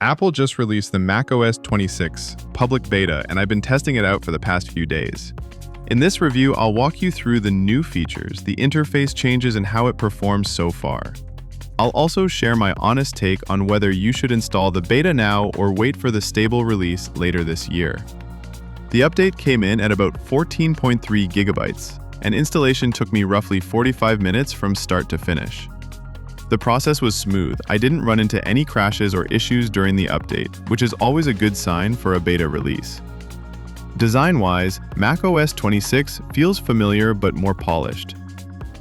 Apple just released the macOS 26 public beta, and I've been testing it out for the past few days. In this review, I'll walk you through the new features, the interface changes, and how it performs so far. I'll also share my honest take on whether you should install the beta now or wait for the stable release later this year. The update came in at about 14.3 gigabytes, and installation took me roughly 45 minutes from start to finish. The process was smooth. I didn't run into any crashes or issues during the update, which is always a good sign for a beta release. Design-wise, macOS 26 feels familiar but more polished.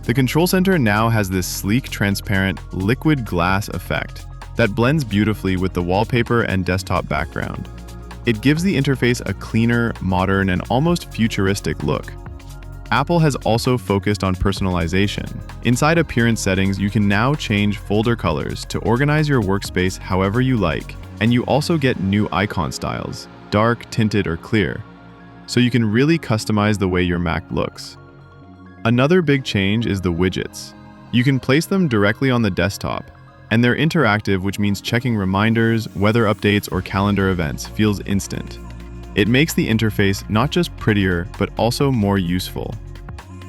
The Control Center now has this sleek, transparent, liquid glass effect that blends beautifully with the wallpaper and desktop background. It gives the interface a cleaner, modern, and almost futuristic look. Apple has also focused on personalization. Inside Appearance settings, you can now change folder colors to organize your workspace however you like, and you also get new icon styles, dark, tinted, or clear, so you can really customize the way your Mac looks. Another big change is the widgets. You can place them directly on the desktop, and they're interactive, which means checking reminders, weather updates, or calendar events feels instant. It makes the interface not just prettier, but also more useful.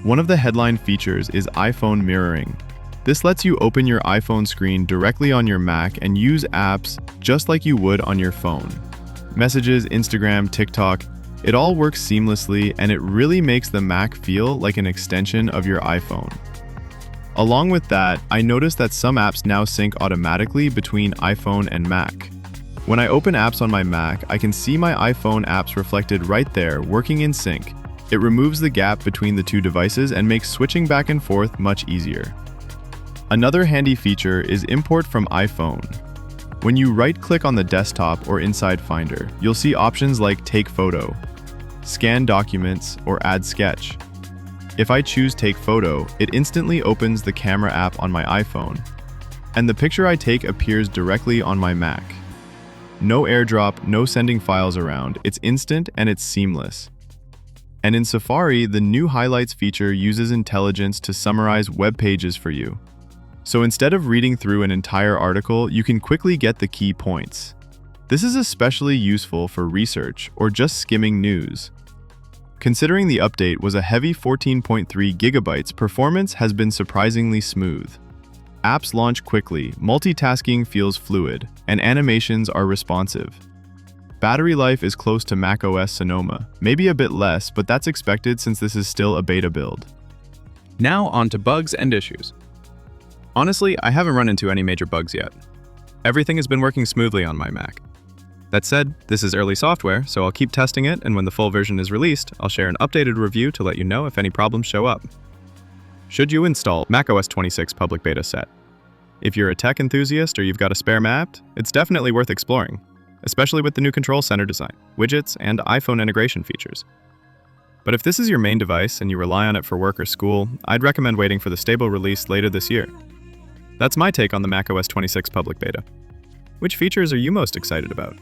One of the headline features is iPhone mirroring. This lets you open your iPhone screen directly on your Mac and use apps just like you would on your phone. Messages, Instagram, TikTok, it all works seamlessly, and it really makes the Mac feel like an extension of your iPhone. Along with that, I noticed that some apps now sync automatically between iPhone and Mac. When I open apps on my Mac, I can see my iPhone apps reflected right there, working in sync. It removes the gap between the two devices and makes switching back and forth much easier. Another handy feature is import from iPhone. When you right-click on the desktop or inside Finder, you'll see options like Take Photo, Scan Documents, or Add Sketch. If I choose Take Photo, it instantly opens the camera app on my iPhone, and the picture I take appears directly on my Mac. No airdrop, no sending files around. It's instant and it's seamless. And in Safari, the new Highlights feature uses intelligence to summarize web pages for you. So instead of reading through an entire article, you can quickly get the key points. This is especially useful for research or just skimming news. Considering the update was a heavy 14.3 gigabytes, performance has been surprisingly smooth. Apps launch quickly, multitasking feels fluid, and animations are responsive. Battery life is close to macOS Sonoma, maybe a bit less, but that's expected since this is still a beta build. Now on to bugs and issues. Honestly, I haven't run into any major bugs yet. Everything has been working smoothly on my Mac. That said, this is early software, so I'll keep testing it, and when the full version is released, I'll share an updated review to let you know if any problems show up. Should you install macOS 26 public beta set? If you're a tech enthusiast or you've got a spare Mac, it's definitely worth exploring, especially with the new Control Center design, widgets, and iPhone integration features. But if this is your main device and you rely on it for work or school, I'd recommend waiting for the stable release later this year. That's my take on the macOS 26 public beta. Which features are you most excited about?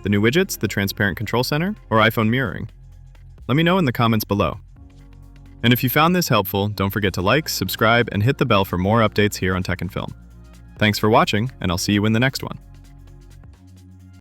The new widgets, the transparent Control Center, or iPhone mirroring? Let me know in the comments below. And if you found this helpful, don't forget to like, subscribe, and hit the bell for more updates here on TechNFilm. Thanks for watching, and I'll see you in the next one.